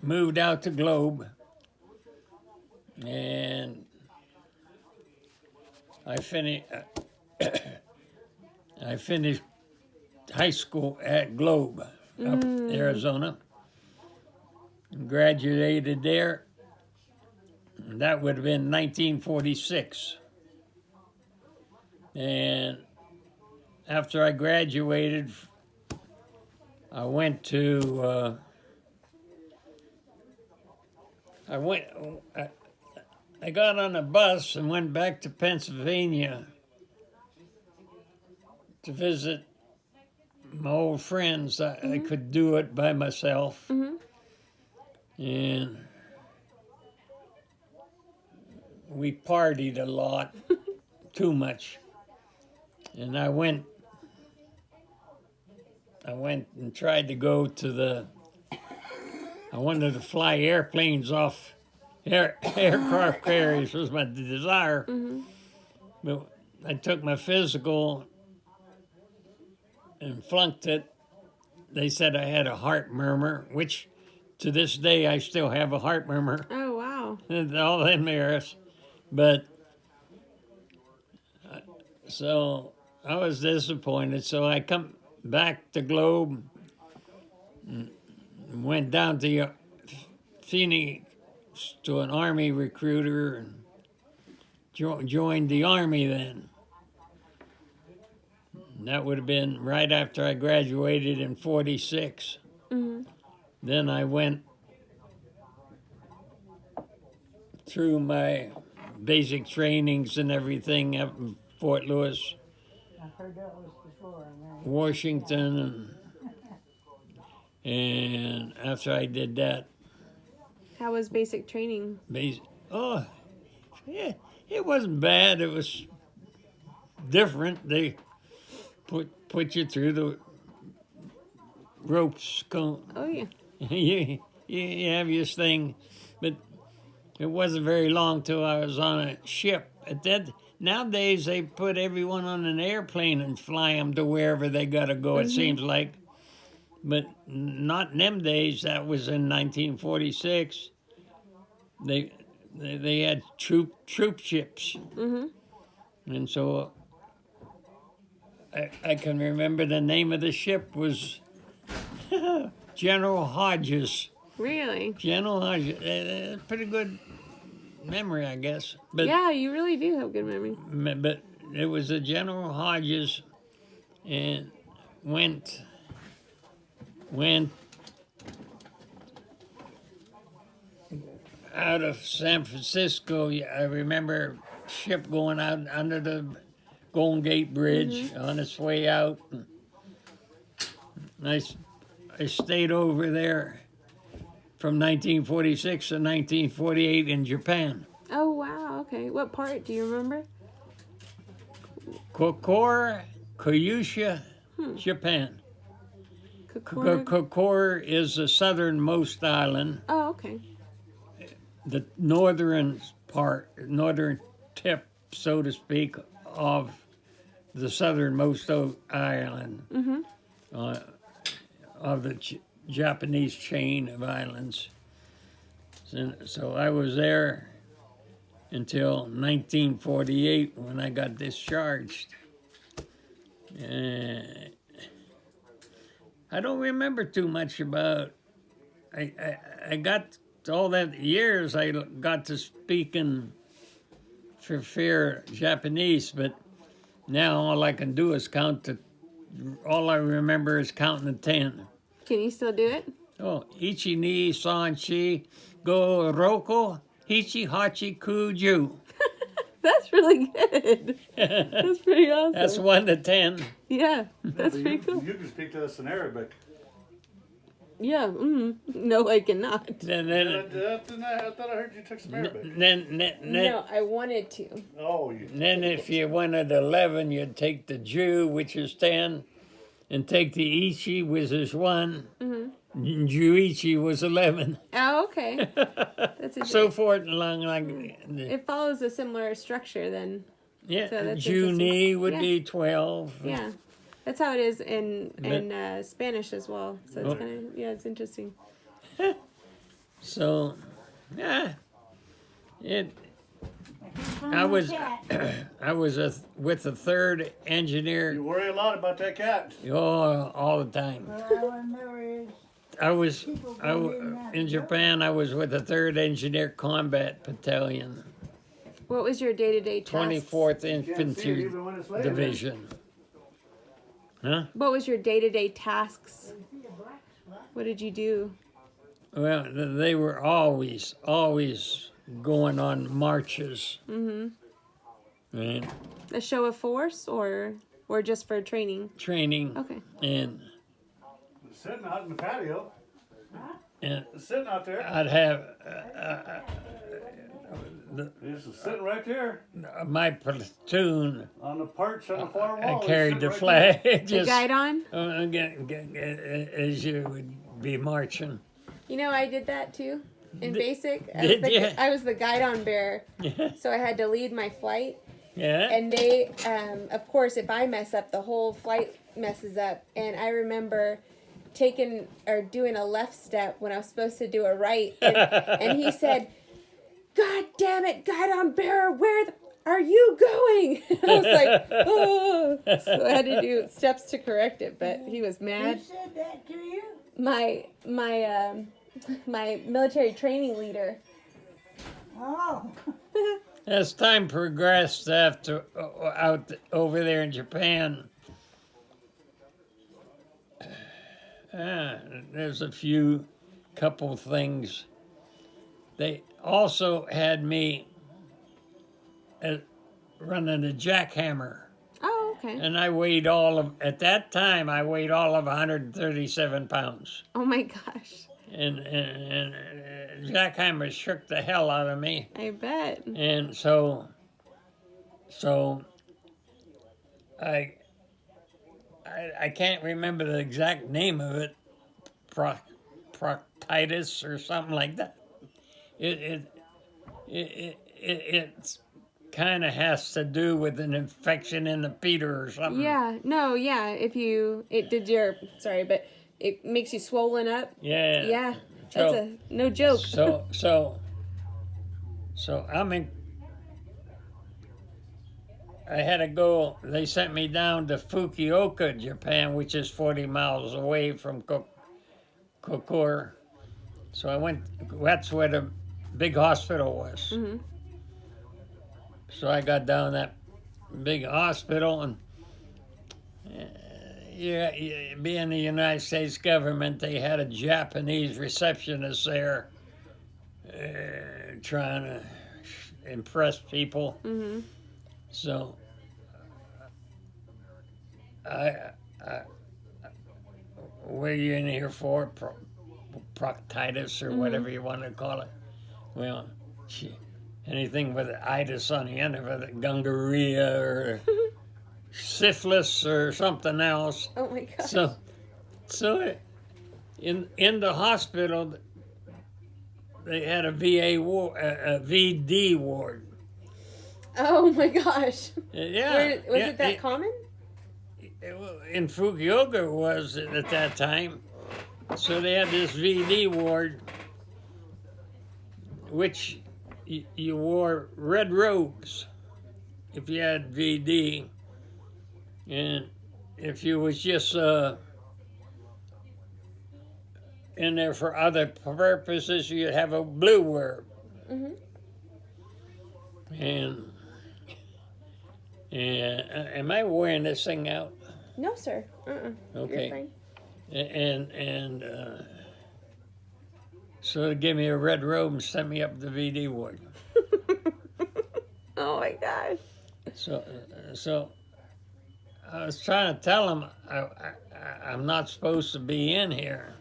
moved out to Globe, and I finished. I finished high school at Globe, up Arizona. Graduated there. That would have been 1946. And after I graduated, I went to. I got on a bus and went back to Pennsylvania to visit my old friends. I could do it by myself. And we partied a lot, too much. And I went and tried to go to I wanted to fly airplanes off aircraft carriers was my desire. But I took my physical and flunked it. They said I had a heart murmur, which to this day I still have a heart murmur. Oh, wow. All them years. But so I was disappointed. So I come back to Globe, and went down to Phoenix to an Army recruiter and joined the Army then. And that would have been right after I graduated in 46. Then I went through my basic trainings and everything up in Fort Lewis, Washington, and after I did that, How was basic training? oh, yeah, it wasn't bad. It was different. They put you through the ropes. Oh, yeah. you have your thing, but it wasn't very long till I was on a ship. Nowadays, they put everyone on an airplane and fly them to wherever they got to go, it seems like. But not in them days. That was in 1946. They had troop ships. And so I can remember the name of the ship was General Hodges. Really? General Hodges. Pretty good memory, I guess. But Yeah, you really do have good memory. But it was a General Hodges, and went out of San Francisco. I remember ship going out under the Golden Gate Bridge on its way out. And I stayed over there from 1946 to 1948 in Japan. Oh, wow. Okay. What part do you remember? Kokura, Kyushu, Japan. Kokura is the southernmost island. Oh, okay. The northern tip, so to speak, of the southernmost island of the Japanese chain of islands. So I was there until 1948 when I got discharged. I don't remember too much about. I got all that years. I got to speaking for fair Japanese, but now all I can do is all I remember is counting to 10. Can you still do it? Oh, ichi ni san chi go roko hichi hachi kuju. That's really good. That's pretty awesome. That's 1 to 10. Yeah, that's pretty cool. You can speak to us in Arabic. Yeah. No, I cannot. I thought I heard you took some Arabic. No, I wanted to. Oh, you. Then if you wanted 11, you'd take the Ju, which is 10, and take the Ichi, which is 1. Juichi was 11. Oh, okay. That's So forth and along like. It follows a similar structure then. Yeah, So that's Juni would Yeah. be 12. Yeah. That's how it is in Spanish as well. So it's kind of, it's interesting. So, yeah, it. I was with the third You engineer worry a lot about that cat. all the time. In Japan. I was with the third Engineer Combat Battalion, What was your day-to-day tasks? 24th You can't see it Infantry even when it's laying there. Division. Huh? What was your day-to-day tasks? What did you do? Well, they were always going on marches. Mm-hmm. And A show of force, or just for training? training. Okay. And Sitting out in the patio. and Sitting out there. I'd have He's just sitting right there my platoon. on the perch on the far I wall. He's carried sitting the right flag. The Just guide on? as you would be marching. You know, I did that too. In basic, did ya? I was the guide-on bearer, Yeah. so I had to lead my flight. Yeah. And they, of course, if I mess up, the whole flight messes up. And I remember taking or doing a left step when I was supposed to do a right, and he said, "God damn it, guide-on bearer, where are you going?" I was like, "Oh!" So I had to do steps to correct it, but he was mad. Who said that to you? My military training leader. Oh. As time progressed after out over there in Japan, there's a couple things. They also had me running a jackhammer, Oh, okay. and at that time I weighed all of 137 pounds, Oh my gosh. and jackhammer shook the hell out of me. I bet. And so I can't remember the exact name of it, proctitis or something like that. It kind of has to do with an infection in the feeder or something. Yeah. No. Yeah. But it makes you swollen up. Yeah. Yeah. That's no joke. So I had to go. They sent me down to Fukuoka, Japan, which is 40 miles away from Kokura. So I went. That's where the big hospital was. Mm-hmm. So I got down that big hospital, and being the United States government, they had a Japanese receptionist there, trying to impress people. Mm-hmm. So what are you in here for? Proctitis or whatever you want to call it. Well, anything with itis on the end of it, gungarrhea or syphilis or something else. Oh my gosh. So in the hospital, they had a VA ward, a VD ward. Oh my gosh. Yeah. Was it that common? In Fukuoka it was at that time. So they had this VD ward, which you wore red robes if you had VD, and if you was just in there for other purposes, you'd have a blue robe. Mm-hmm. And am I wearing this thing out? No, sir. Okay. You're fine. And so they gave me a red robe and sent me up to the VD ward. Oh my gosh. So I was trying to tell them I'm not supposed to be in here.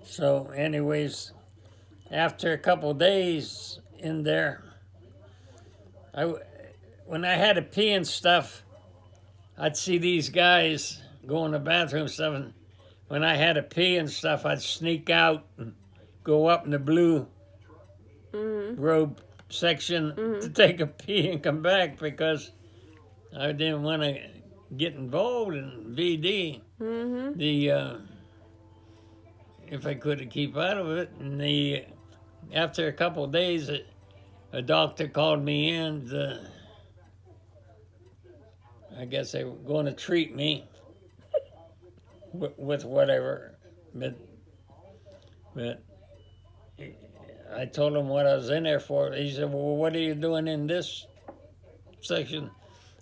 So anyways, after a couple of days in there, when I had to pee and stuff, I'd see these guys go in the bathroom and stuff, and when I had to pee and stuff, I'd sneak out and go up in the blue robe section to take a pee and come back because I didn't want to get involved in VD. Mm-hmm. if I could keep out of it. And after a couple of days, a doctor called me in. I guess they were going to treat me with whatever, but I told him what I was in there for. He said, "Well, what are you doing in this section?"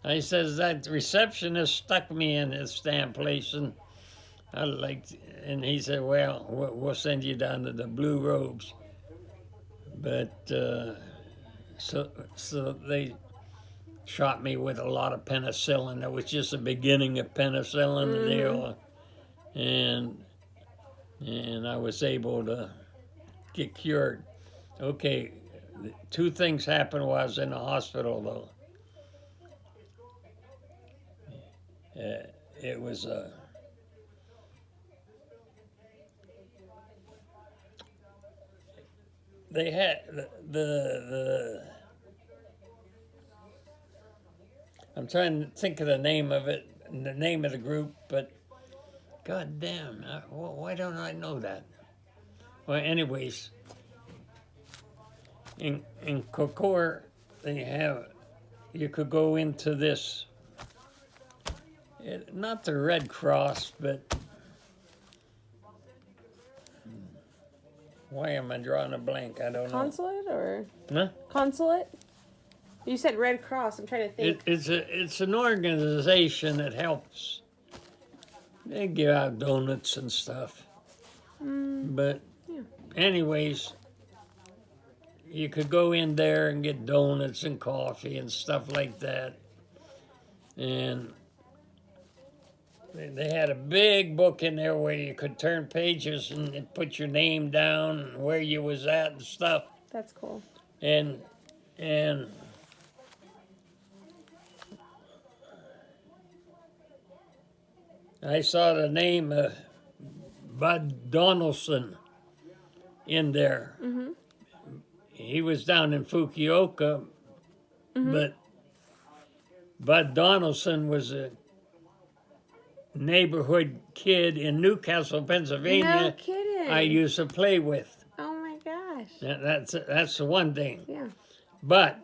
I says, "That receptionist stuck me in this damn place, and and he said, "Well, we'll send you down to the Blue Robes." But so they shot me with a lot of penicillin. It was just the beginning of penicillin deal, and I was able to get cured. Okay, two things happened while I was in the hospital, though. It was they had the I'm trying to think of the name of it, the name of the group, but God damn, why don't I know that? Well, anyways, in Kokor, you could go into this, not the Red Cross, but why am I drawing a blank? I don't know. Consulate or Huh? consulate? You said Red Cross. I'm trying to think. It's an organization that helps. They give out donuts and stuff. But anyways, you could go in there and get donuts and coffee and stuff like that. And they had a big book in there where you could turn pages and put your name down and where you was at and stuff. That's cool. And I saw the name of Bud Donaldson in there. He was down in Fukuoka, but Bud Donaldson was a neighborhood kid in Newcastle, Pennsylvania. No kidding. I used to play with. Oh my gosh. That's the one thing. Yeah. But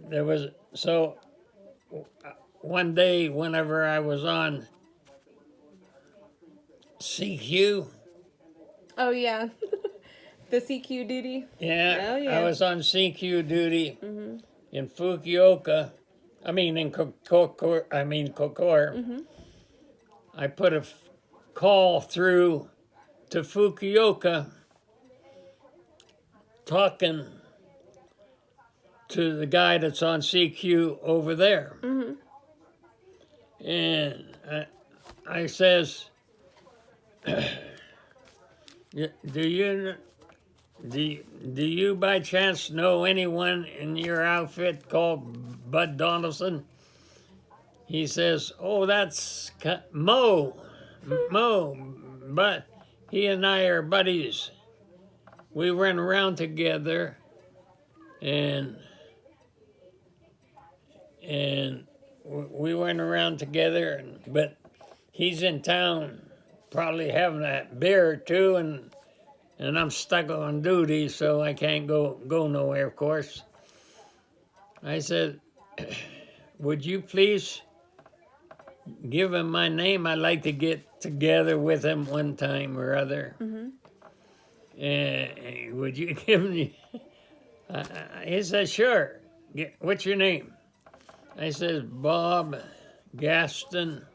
there was one day whenever I was on CQ. Oh yeah. The CQ duty. Yeah, Oh, yeah. I was on CQ duty in Fukuoka. I mean, in Kokor. I put a call through to Fukuoka talking to the guy that's on CQ over there. And I says, do you by chance know anyone in your outfit called Bud Donaldson? He says, oh, that's Mo, but he and I are buddies. We run around together, and we went around together, but he's in town probably having a beer or two, and I'm stuck on duty, so I can't go nowhere, of course. I said, would you please give him my name? I'd like to get together with him one time or other. Would you give me? He said, sure. What's your name? I said, Bob Gaston.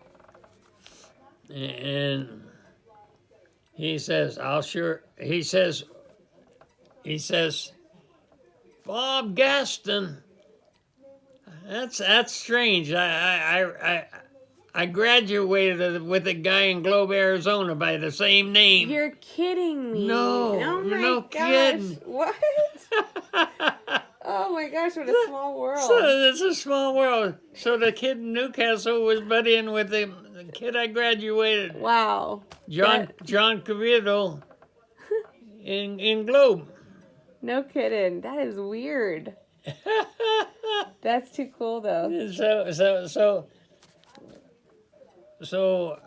And he says, I'll sure. He says, Bob Gaston. That's strange. I graduated with a guy in Globe, Arizona by the same name. You're kidding me. No, Oh my no gosh. kidding. What? Oh my gosh, what a small world. So it's a small world. So the kid in Newcastle was buddying with the kid I graduated. Wow. John Cavito in Globe. No kidding. That is weird. That's too cool though. So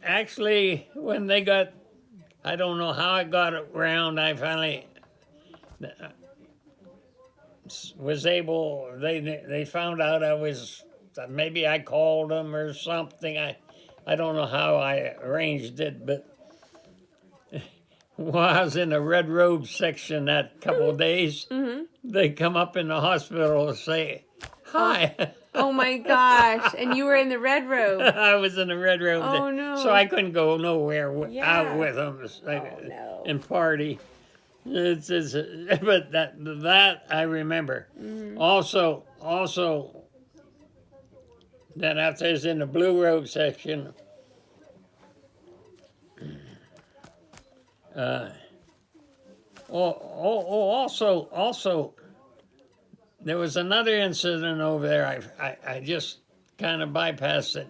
actually, when they got, I don't know how I got around. I finally was able. They found out I was. Maybe I called them or something. I don't know how I arranged it, but while I was in the red robe section that couple of days, they come up in the hospital and say, "Hi." Oh my gosh! And you were in the red robe. I was in the red robe, Oh, no. so I couldn't go nowhere Yeah. out with them no. and party. But that I remember. Also, that after I was in the blue robe section, also, there was another incident over there. I just kind of bypassed it.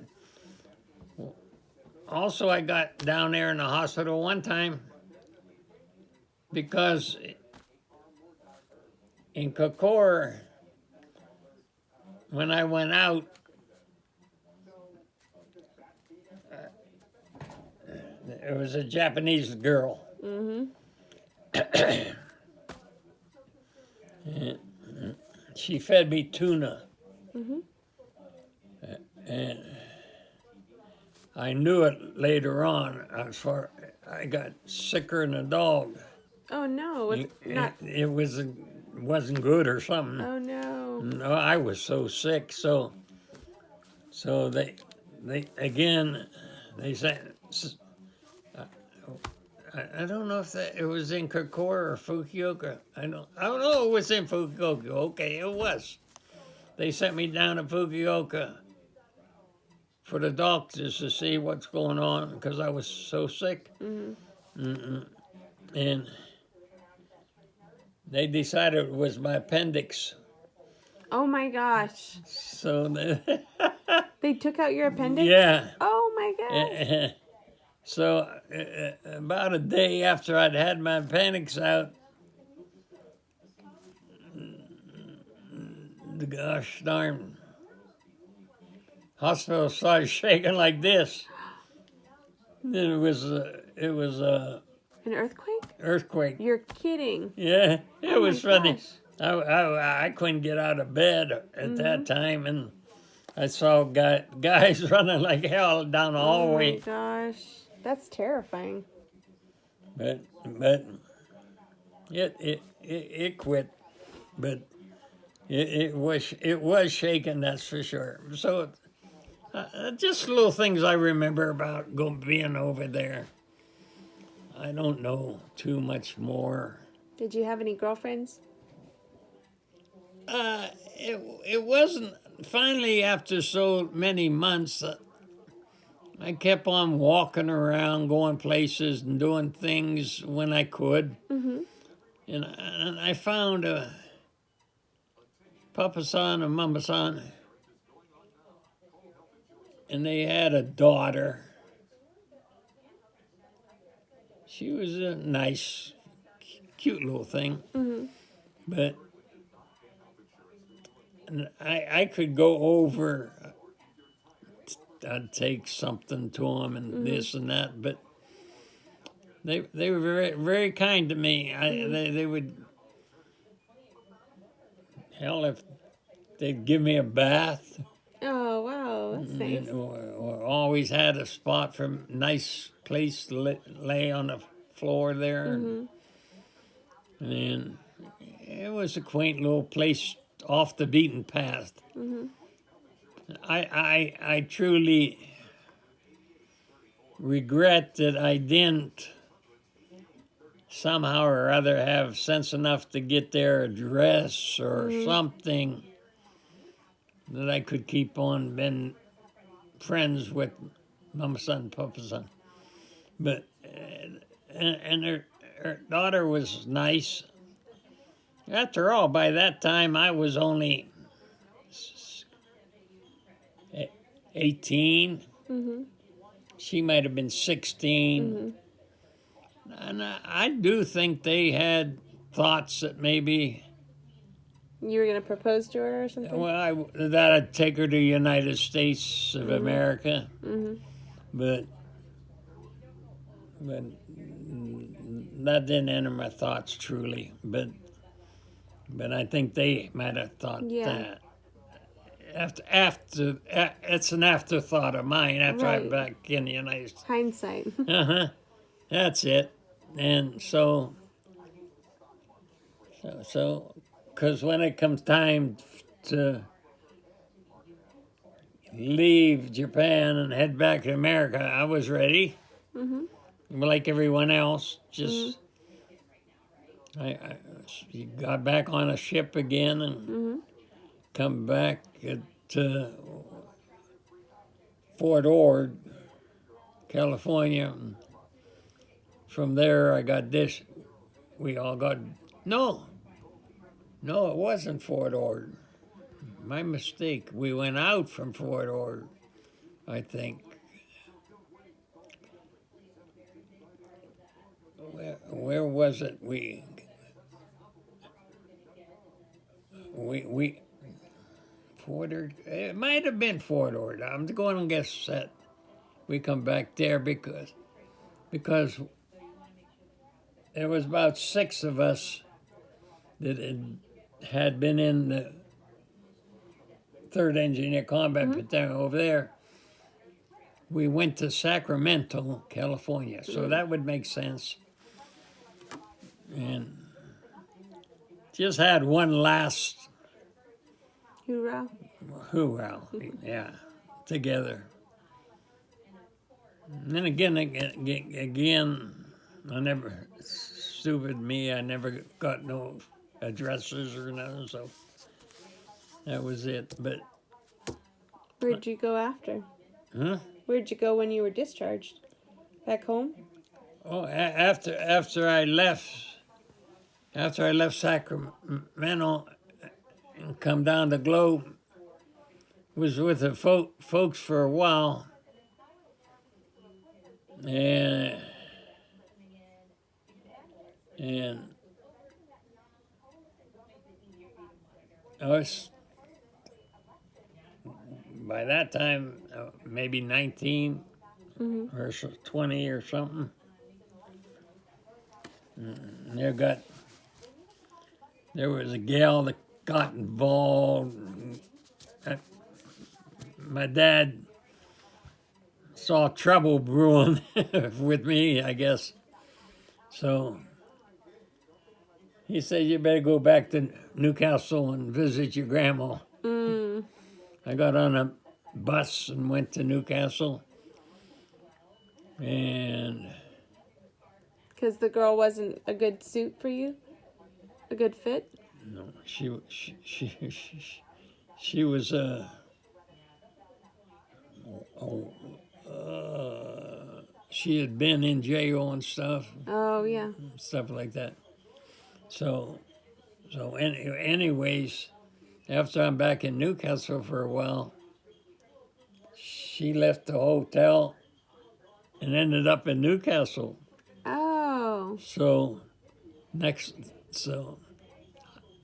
Also, I got down there in the hospital one time because in Kokor, when I went out, there was a Japanese girl. She fed me tuna. And I knew it later on. I got sicker than a dog. Oh no! It wasn't good or something. Oh no! No, I was so sick. So they again, they said, I don't know if it was in Kokora or Fukuoka. I don't know. It was in Fukuoka. Okay, it was. They sent me down to Fukuoka for the doctors to see what's going on because I was so sick. And they decided it was my appendix. Oh my gosh! So They took out your appendix? yeah. Oh my gosh! So about a day after I'd had my appendix out, the gosh darn hospital started shaking like this. Then it was An earthquake? earthquake. You're kidding. Yeah, it Oh was my funny. gosh. I couldn't get out of bed at that time, and I saw guys running like hell down the hallway. Oh my gosh. That's terrifying. But it quit. But it was shaking, that's for sure. So just little things I remember about being over there. I don't know too much more. Did you have any girlfriends? It wasn't. Finally, after so many months, I kept on walking around, going places and doing things when I could. And I found Papa-san and Mama-san, and they had a daughter. She was a nice, cute little thing. But I could go over, I'd take something to them and this and that, but they were very, very kind to me. They would, hell, if they'd give me a bath, Oh wow, that's nice. or always had a spot for a nice place to lay on the floor there. And it was a quaint little place off the beaten path. I truly regret that I didn't somehow or other have sense enough to get their address or something that I could keep on being friends with Mama-san, Papa-san. But, and her daughter was nice. After all, by that time I was only 18. She might have been 16. And I do think they had thoughts that maybe, You were gonna propose to her or something? well, that I'd take her to the United States of America. But but that didn't enter my thoughts truly. But I think they might have thought Yeah. that. It's an afterthought of mine after I'm Right. back in the United States. Hindsight. That's it. And so, because when it comes time to leave Japan and head back to America, I was ready, like everyone else. Just I got back on a ship again and come back to Fort Ord, California. And from there, I got this. We all got no, it wasn't Fort Ord. My mistake. We went out from Fort Ord, I think. Where was it? We Fort Ord. It might have been Fort Ord. I'm going to guess that we come back there because there was about 6 of us that had been in the 3rd Engineer Combat Battalion over there. We went to Sacramento, California, so that would make sense. And just had one last Hoorah. hoorah, yeah, together. And then again, I never, stupid me, I never got no addresses or nothing, so that was it. But, Where'd you go after? huh? Where'd you go when you were discharged? Back home? Oh, after I left Sacramento and come down to Globe, was with the folks for a while, and I was by that time maybe 19 or 20 or something. And there was a gal that got involved. My dad saw trouble brewing with me, I guess. So he said, "You better go back to Newcastle and visit your grandma." I got on a bus and went to Newcastle. And Because the girl wasn't a good suit for you? A good fit? no, she was she had been in jail and stuff Oh, yeah. like that. So anyways, after I'm back in Newcastle for a while, she left the hotel and ended up in Newcastle. Oh. So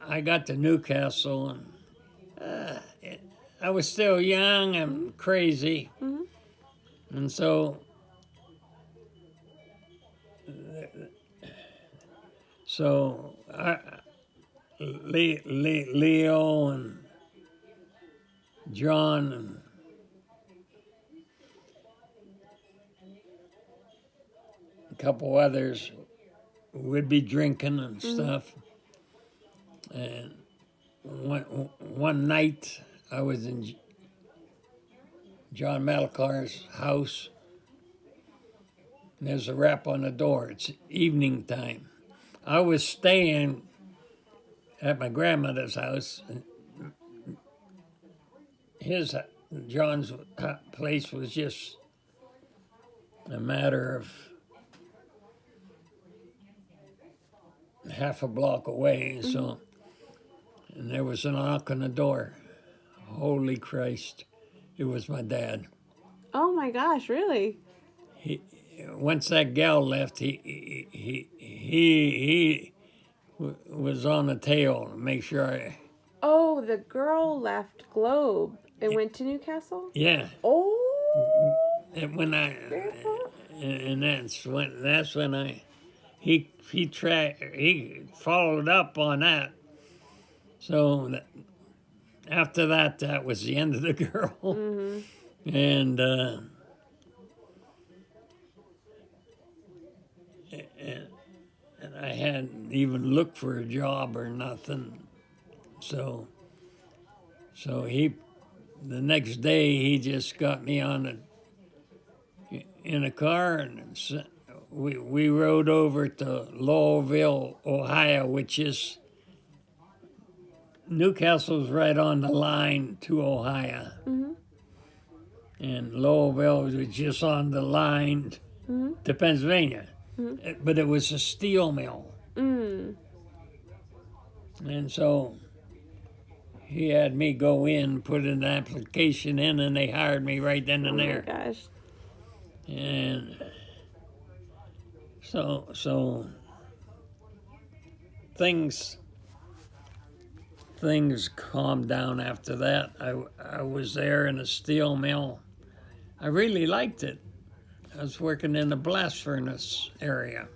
I got to Newcastle and I was still young and crazy, and so Leo and John and a couple others would be drinking and stuff. And one night I was in John Malcar's house. And there's a rap on the door. It's evening time. I was staying at my grandmother's house. John's place was just a matter of half a block away. So, and there was a knock on the door. Holy Christ, it was my dad. Oh my gosh, really? Once that gal left, he was on the tail to make sure Oh, the girl left Globe and went to Newcastle? yeah. Oh. And when Grandpa? and that's when he followed up on that. So after that, that was the end of the girl, and and I hadn't even looked for a job or nothing. So he, the next day, he just got me in a car, and we rode over to Lowellville, Ohio, which is Newcastle's right on the line to Ohio, and Lowellville was just on the line to Pennsylvania, but it was a steel mill, and so he had me go in, put an application in, and they hired me right then and there. Oh my gosh. And so things calmed down after that. I was there in a steel mill. I really liked it. I was working in the blast furnace area.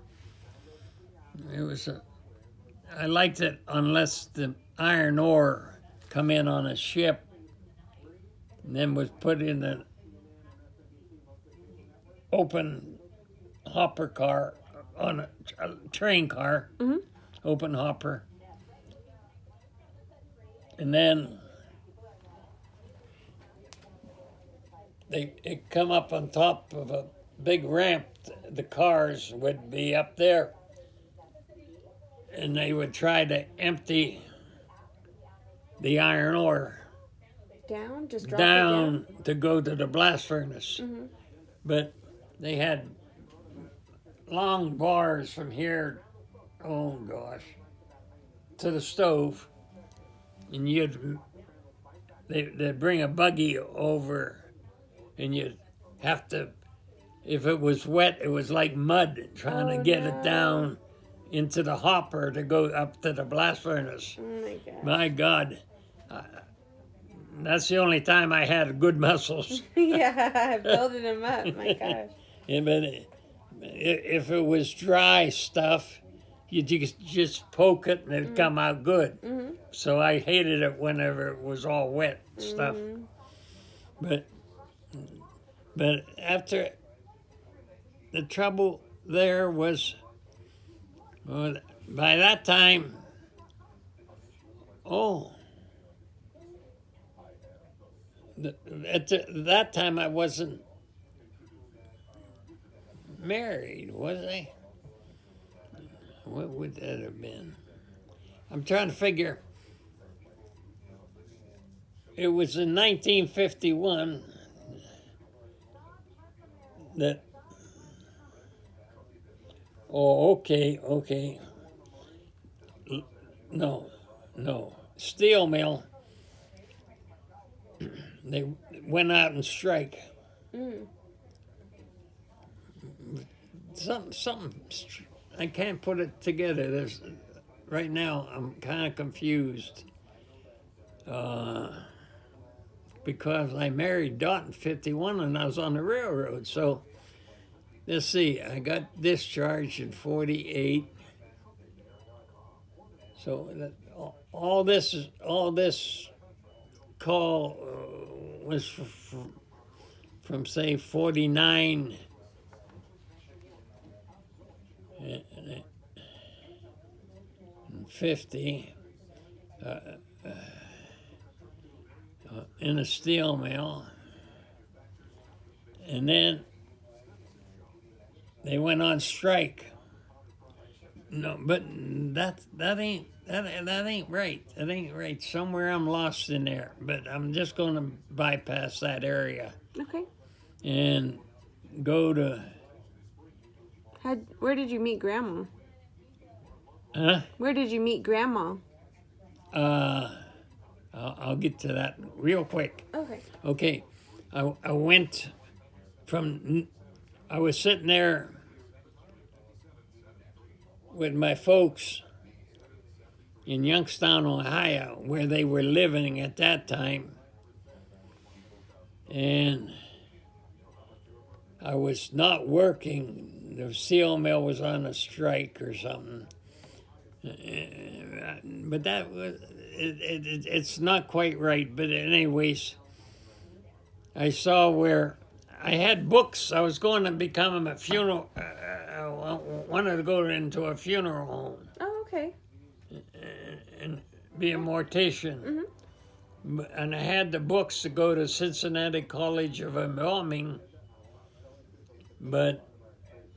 I liked it unless the iron ore come in on a ship and then was put in an open hopper car, on a train car, open hopper. And then it come up on top of a big ramp. The cars would be up there, and they would try to empty the iron ore Just drop it down to go to the blast furnace. But they had long bars from here, oh gosh, to the stove, and they'd bring a buggy over, and you'd have to, if it was wet, it was like mud trying to get it down into the hopper to go up to the blast furnace. Oh my gosh. My God. That's the only time I had good muscles. Yeah, building them up. My gosh. Yeah, but if it was dry stuff, you just poke it and it'd come out good. So I hated it whenever it was all wet stuff. But after, the trouble there was, well, by that time, at that time I wasn't married, was I? What would that have been? I'm trying to figure. It was in 1951 that. Oh, okay. No. Steel mill. They went out and strike. Something. I can't put it together. Right now, I'm kind of confused. Because I married Dot in 51 and I was on the railroad. So, let's see, I got discharged in 48. So all this call was from say 49 and 50 in a steel mill, and then they went on strike. No, but that ain't right. That ain't right. Somewhere I'm lost in there. But I'm just going to bypass that area Okay. and go to. Where did you meet Grandma? Huh? Where did you meet Grandma? I'll get to that real quick. Okay. Okay, I went from. I was sitting there with my folks in Youngstown, Ohio, where they were living at that time. And I was not working. The steel mill was on a strike or something. But that was it's not quite right. But anyways, I saw where I had books. I was going to become a funeral. I wanted to go into a funeral home Oh, okay. and be a mortician. And I had the books to go to Cincinnati College of Embalming, but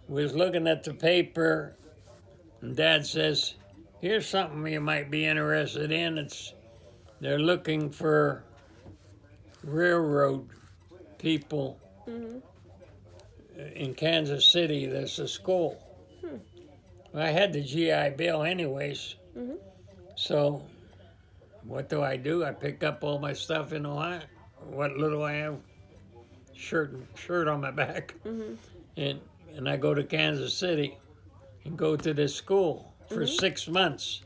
was looking at the paper, and Dad says, "Here's something you might be interested in. They're looking for railroad people in Kansas City. There's a school." I had the GI Bill anyways, so what do? I pick up all my stuff in Ohio. What little I have, shirt on my back, and I go to Kansas City and go to this school for 6 months.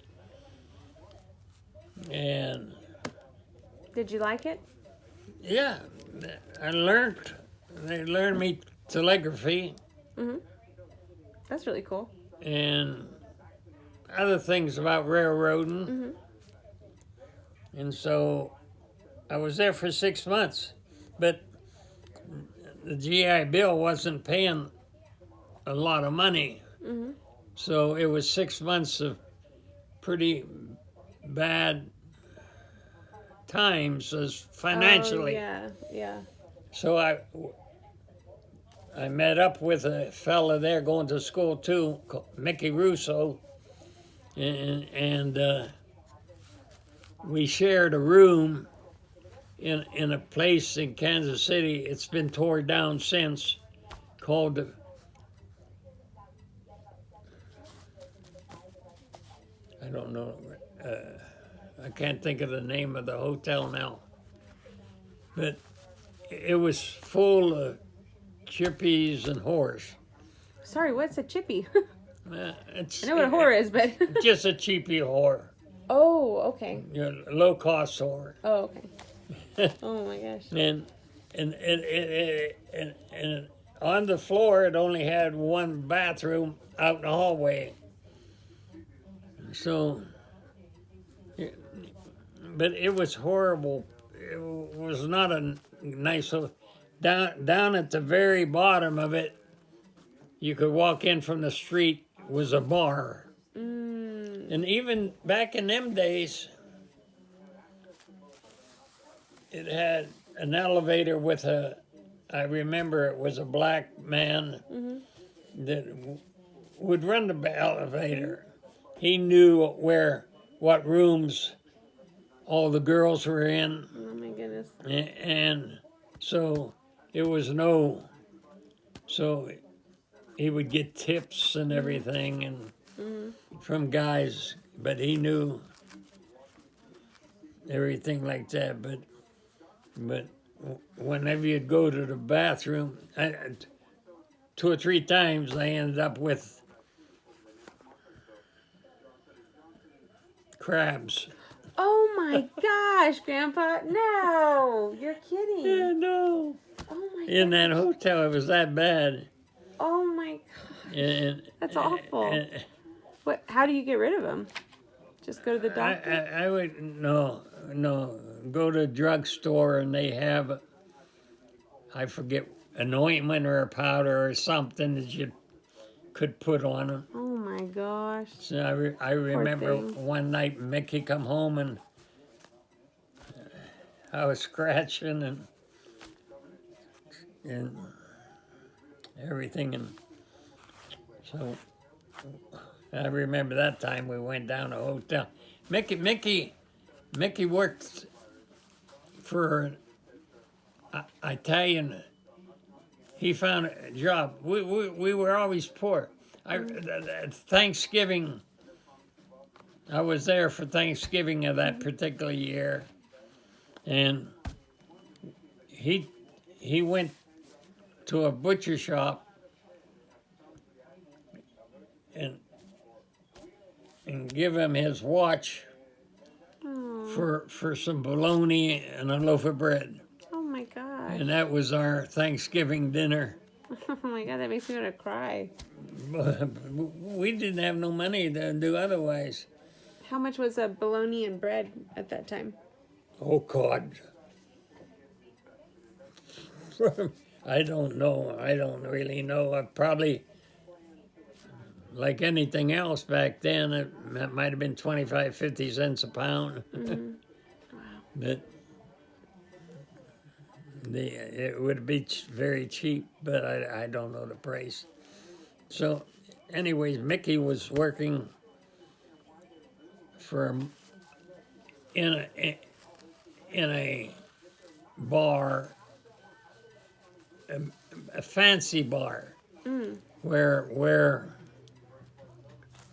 And Did you like it? yeah, I learned. They learned me telegraphy That's really cool. and other things about railroading. And so I was there for 6 months, but the GI Bill wasn't paying a lot of money. So it was 6 months of pretty bad times as financially. Oh, yeah. So I met up with a fella there going to school too, Mickey Russo, and we shared a room in a place in Kansas City. It's been torn down since, called I don't know. I can't think of the name of the hotel now. But it was full of chippies and whores. Sorry, what's a chippy? It's, I know what a whore is, but just a cheapy whore. oh, okay. Low cost whore. Oh, okay. Oh my gosh. And on the floor, it only had one bathroom out in the hallway. So, but it was horrible. It was not a nice. Down at the very bottom of it, you could walk in from the street, was a bar. And even back in them days, it had an elevator with I remember it was a black man that would run the elevator. He knew what rooms all the girls were in. Oh my goodness. And so it was so he would get tips and everything and from guys, but he knew everything like that. But whenever you'd go to the bathroom, 2 or 3 times I ended up with crabs. Oh my gosh, Grandpa! No, you're kidding. Yeah, no. Oh my. In that hotel, it was that bad. Oh my gosh. And That's awful. What? How do you get rid of them? Just go to the doctor. I would no go to a drugstore and they have, I forget, an ointment or a powder or something that you could put on them. Oh my gosh. So I remember thing. one night Mickey come home and I was scratching and everything, and so I remember that time we went down to a hotel. Mickey worked for an Italian. He found a job. We were always poor. Thanksgiving, I was there for Thanksgiving of that particular year, and he went to a butcher shop and give him his watch for some bologna and a loaf of bread. Oh my gosh. And that was our Thanksgiving dinner. God, that makes me want to cry. We didn't have no money to do otherwise. How much was a bologna and bread at that time? Oh, God. I don't know. I don't really know. Probably, like anything else back then, it might have been 25, 50 cents a pound. But it would be very cheap, but I don't know the price. So, anyways, Mickey was working for in a bar, a fancy bar, where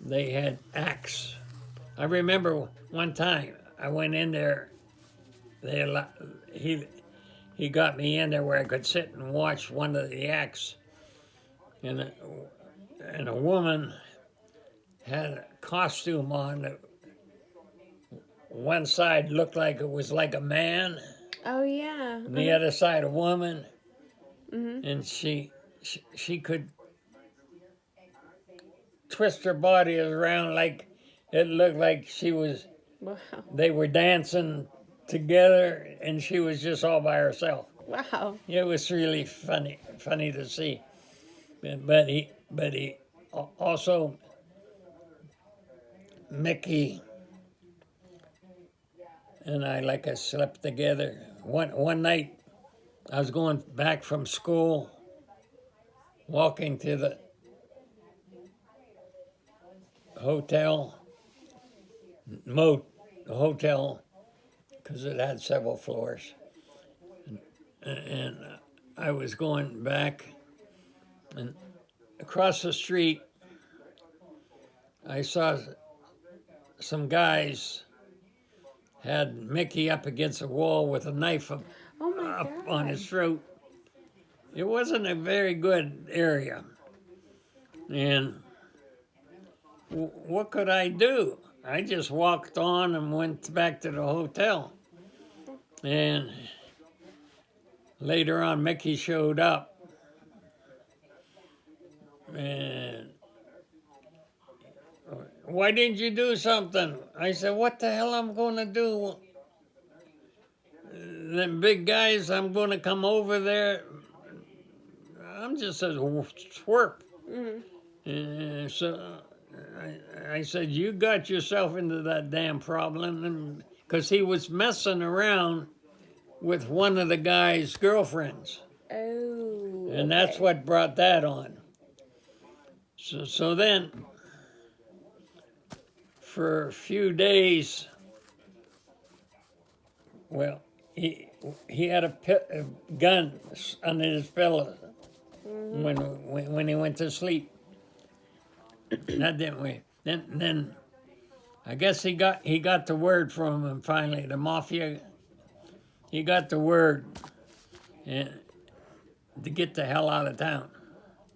they had acts. I remember one time I went in there. He got me in there where I could sit and watch one of the acts, and a woman had a costume on that one side looked like it was like a man, Oh, yeah. and the other side a woman, and she could twist her body around like it looked like she was. Wow. They were dancing together, and she was just all by herself. Wow. It was really funny to see. But he also, Mickey and I, like I slept together. One night, I was going back from school, walking to the hotel, because it had several floors. And I was going back, and across the street, I saw some guys had Mickey up against a wall with a knife up Oh, my God. on his throat. It wasn't a very good area. And what could I do? I just walked on and went back to the hotel. And later on, Mickey showed up. And why didn't you do something? I said, what the hell I'm going to do? Them big guys, I'm going to come over there. I'm just a twerp. So I said, you got yourself into that damn problem. Because he was messing around with one of the guy's girlfriends. Oh. And that's what brought that on. So then, for a few days, well, he had a gun under his pillow when he went to sleep. That didn't we? Then I guess he got the word from him finally. The mafia, he got the word, and to get the hell out of town.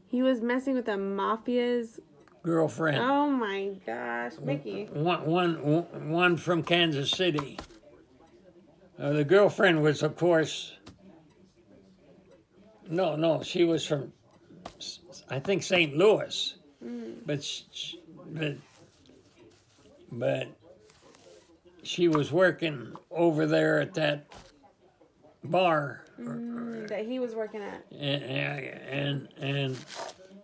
He was messing with the mafia's Girlfriend. Oh my gosh, Mickey. One from Kansas City. The girlfriend was, of course. No, she was from, I think, St. Louis, but she was working over there at that bar. That he was working at. And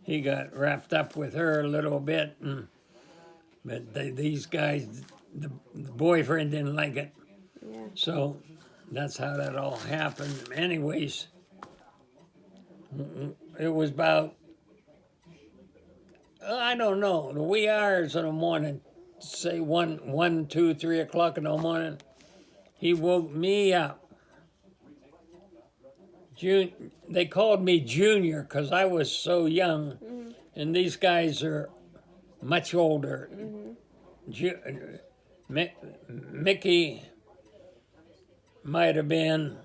he got wrapped up with her a little bit, but these guys, the boyfriend didn't like it. Yeah. So that's how that all happened. Anyways, it was about, I don't know, the wee hours of the morning, say 1, 2, 3 o'clock in the morning, he woke me up. They called me Junior because I was so young, and these guys are much older. Mickey might have been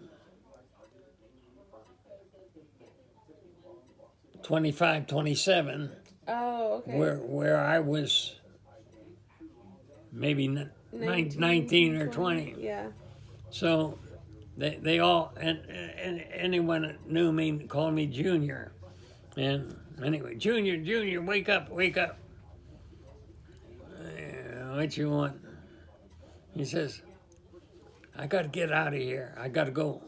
25, 27, Oh, okay. where I was maybe 19 or 20. Yeah. And anyway, Junior, wake up. What you want? He says, I got to get out of here. I got to go.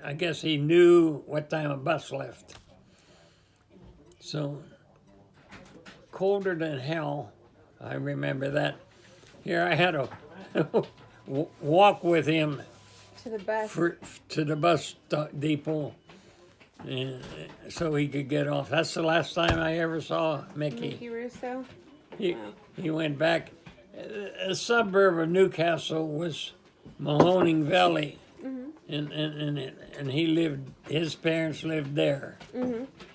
I guess he knew what time a bus left. So, colder than hell, I remember that. Here I had to walk with him To the bus. to the bus depot, and so he could get off. That's the last time I ever saw Mickey Mickey. Russo. He went back. A suburb of Newcastle was Mahoning Valley, and he lived. His parents lived there,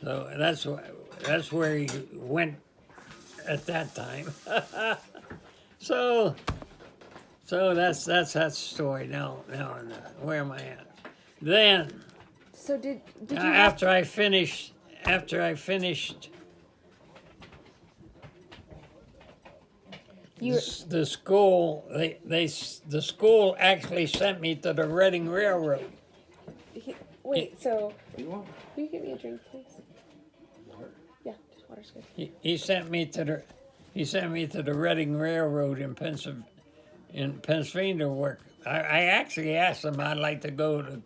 so that's where he went at that time. So that's that story. Now, where am I at? Then So did you after I finished you the school, the school actually sent me to the Reading Railroad. wait? So will you give me a drink, please? Yeah, just water's good. He sent me to the Reading Railroad in Pennsylvania to work. I actually asked him I'd like to go to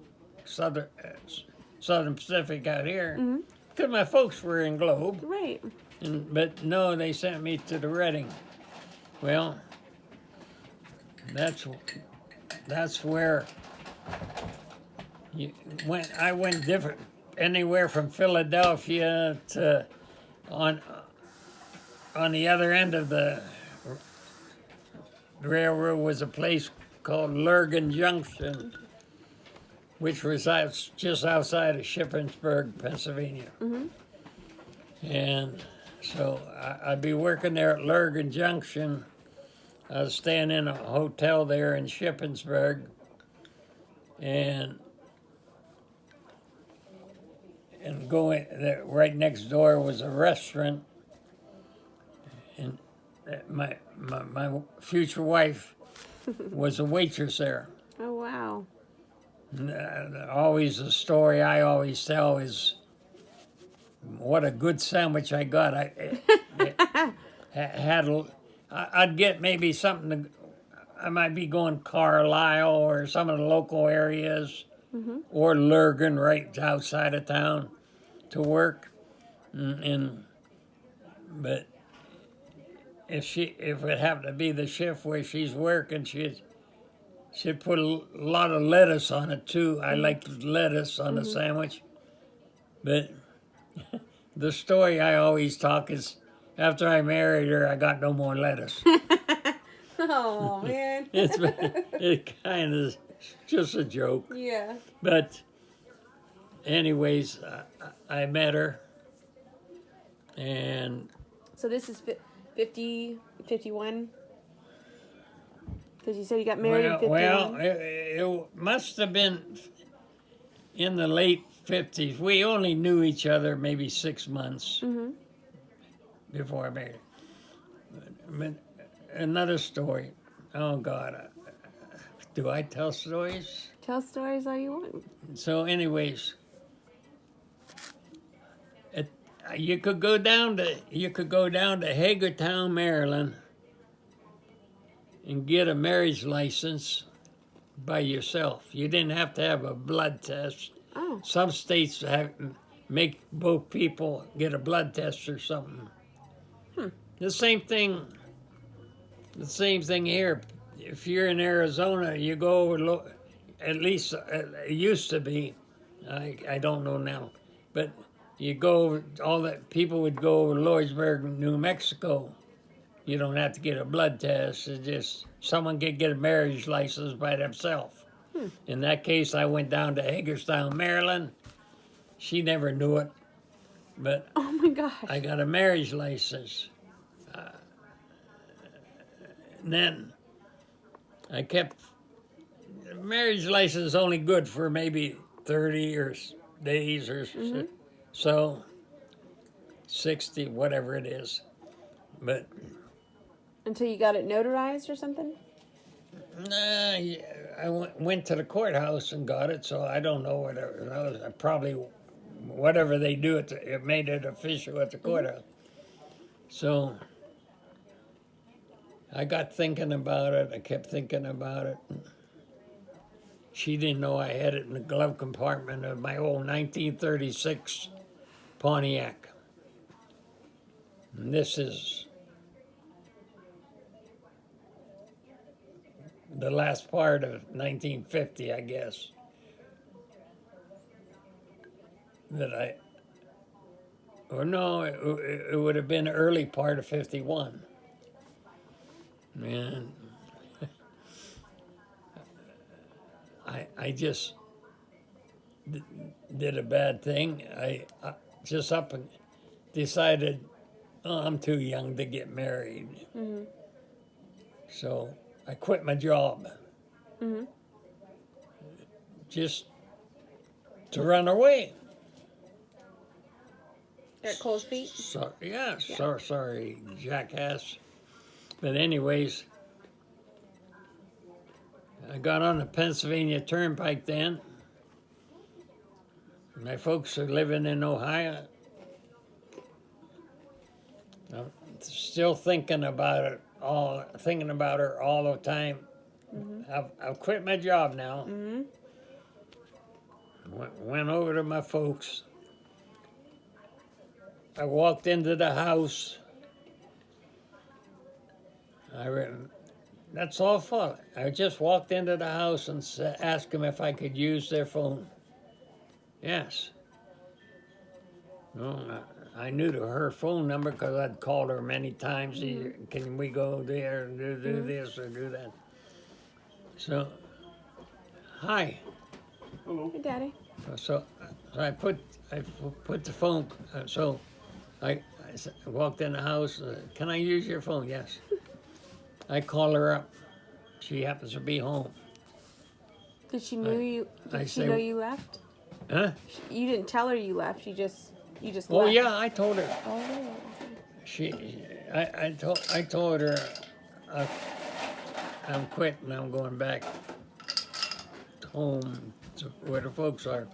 Southern Pacific out here because my folks were in Globe. Right. But no, they sent me to the Reading. Well, that's where I went different, anywhere from Philadelphia to on the other end of the railroad was a place called Lurgan Junction, which was just outside of Shippensburg, Pennsylvania. And so I'd be working there at Lurgan Junction. I was staying in a hotel there in Shippensburg, and going there, right next door was a restaurant, and my future wife was a waitress there. Oh wow. Always the story I always tell is what a good sandwich I got. I'd get maybe something. I might be going Carlisle or some of the local areas, or Lurgan right outside of town to work, but if it happened to be the shift where she's working, she'd put a lot of lettuce on it too. I like lettuce on the sandwich. But the story I always talk is after I married her, I got no more lettuce. Oh man. It kind of just a joke. Yeah. But anyways, I met her, and So this is 50, 51? Because you said you got married in 51. well, it must have been in the late 50s. We only knew each other maybe 6 months before I married. But another story. Oh, God. Do I tell stories? Tell stories all you want. So, anyways, you could go down to Hagerstown, Maryland, and get a marriage license by yourself. You didn't have to have a blood test. Oh. Some states make both people get a blood test or something. The same thing here. If you're in Arizona, you go over, at least it used to be, I don't know now, but you go, all that people would go over Lloydsburg, New Mexico. You don't have to get a blood test. It's just someone can get a marriage license by themselves. In that case, I went down to Hagerstown, Maryland. She never knew it, but Oh my gosh. I got a marriage license. And then I kept marriage license only good for maybe 30 or days or so, 60, whatever it is. But Until you got it notarized or something? Nah, I went to the courthouse and got it, so I don't know whatever. I probably whatever they do, it made it official at the courthouse. So I got thinking about it. I kept thinking about it. She didn't know I had it in the glove compartment of my old 1936 Pontiac. And this is the last part of 1950, I guess, that or no, it would have been early part of 51. And I just did a bad thing. I just up and decided, oh, I'm too young to get married. Mm-hmm. So I quit my job. Mm-hmm. Just to run away. At cold feet? So, yeah. Sorry, jackass. But anyways, I got on the Pennsylvania Turnpike then. My folks are living in Ohio. I'm still thinking about her all the time. Mm-hmm. I've quit my job now. Mm-hmm. Went over to my folks. I walked into the house. That's all fun. I just walked into the house and asked them if I could use their phone. Yes. No, I knew her phone number because I'd called her many times. Can we go there and do this or do that? So, hi. Hello. Hey, Daddy. So I put the phone. So I walked in the house. Can I use your phone? Yes. I call her up. She happens to be home. Did she know you? I Did she say- know you left? Huh? You didn't tell her you left. You just Oh left. yeah, I told her. Oh. I told her I'm quitting. I'm going back home to where the folks are.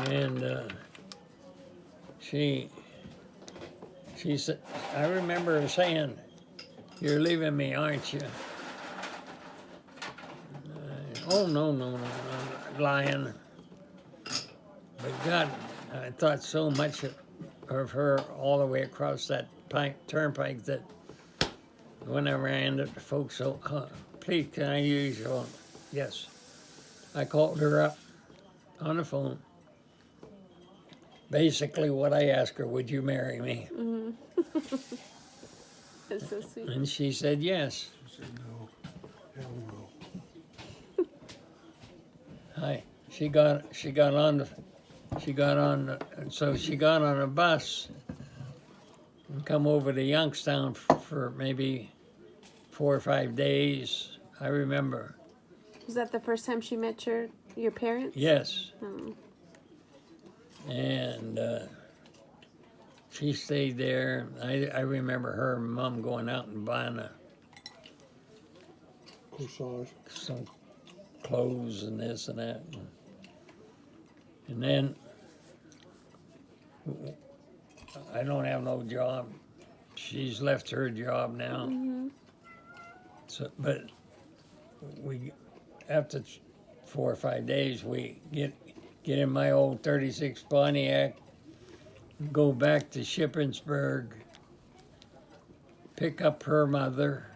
And she said, I remember her saying, "You're leaving me, aren't you?" Oh no, I'm not lying. But God, I thought so much of her all the way across that turnpike that when I ran to the folks, so please, can I use your phone? Yes. I called her up on the phone. Basically, what I asked her, would you marry me? Mm-hmm. That's so sweet. And she said yes. She said no. Hell no. She got on a bus and come over to Youngstown for maybe 4 or 5 days. I remember. Was that the first time she met your parents? Yes. Oh. And she stayed there. I remember her mom going out and buying some clothes and this and that. And then I don't have no job. She's left her job now. Mm-hmm. So, but we after 4 or 5 days, we get in my old 36 Pontiac, go back to Shippensburg, pick up her mother,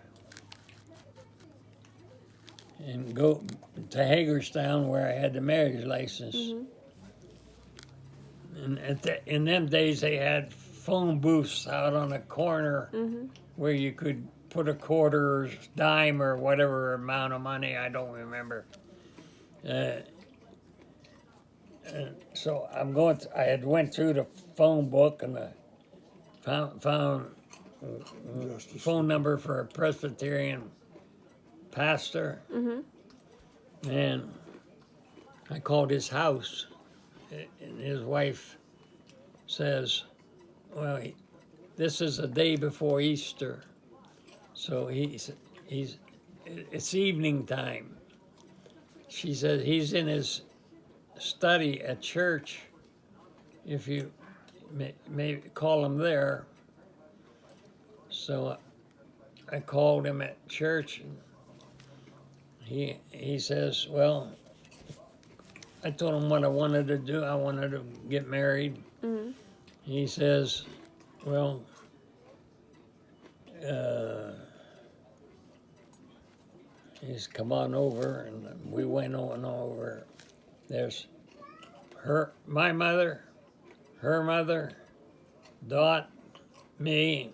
and go to Hagerstown where I had the marriage license. Mm-hmm. And in them days, they had phone booths out on the corner Mm-hmm. where you could put a quarter or dime or whatever amount of money, I don't remember. So I had went through the phone book and found phone number for a Presbyterian pastor. Mm-hmm. And I called his house, and his wife says, well, this is the day before Easter. So he's it's evening time. She said he's in his study at church. If you may call him there. So I called him at church, and he says, well, I told him what I wanted to do. I wanted to get married. Mm-hmm. He says, well, he's come on over, and we went on over. There's my mother, her mother, Dot, me,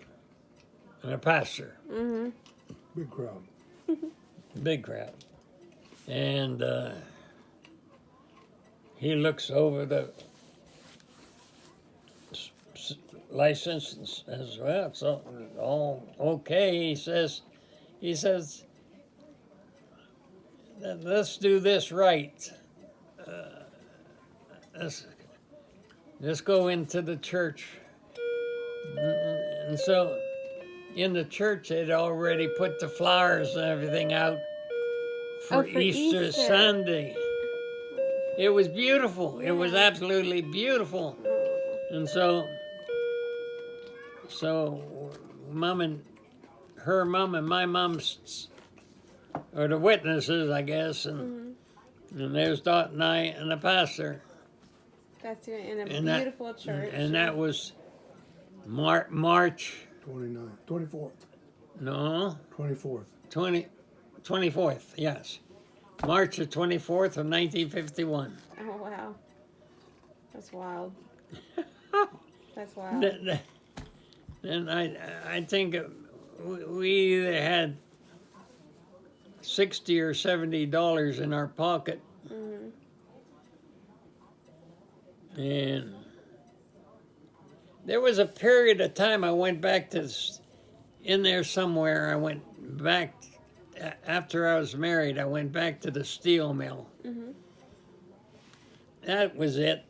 and a pastor. Mm-hmm. Big crowd. Big crowd. And he looks over the license and says, well, it's all okay. He says, let's do this right. Let's go into the church. And so in the church, they'd already put the flowers and everything out for Easter Sunday. It was beautiful. It was absolutely beautiful. And so Mom and her mom and my mom's are the witnesses, I guess, and there's Dot and I and the pastor. That's in a And beautiful church. And that was March. 29th. 24th. No, 24th. 24th, yes. March the 24th of 1951. Oh, wow. That's wild. That's wild. And I think we either had $60 or $70 in our pocket. Mm-hmm. And there was a period of time I went back to, in there somewhere, I went back, after I was married, I went back to the steel mill. Mm-hmm. That was it.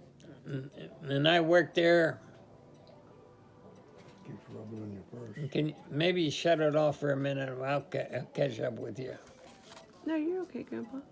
And I worked there. Keeps rubbing on your purse. Can you maybe shut it off for a minute? I'll catch up with you. No, you're okay, Grandpa.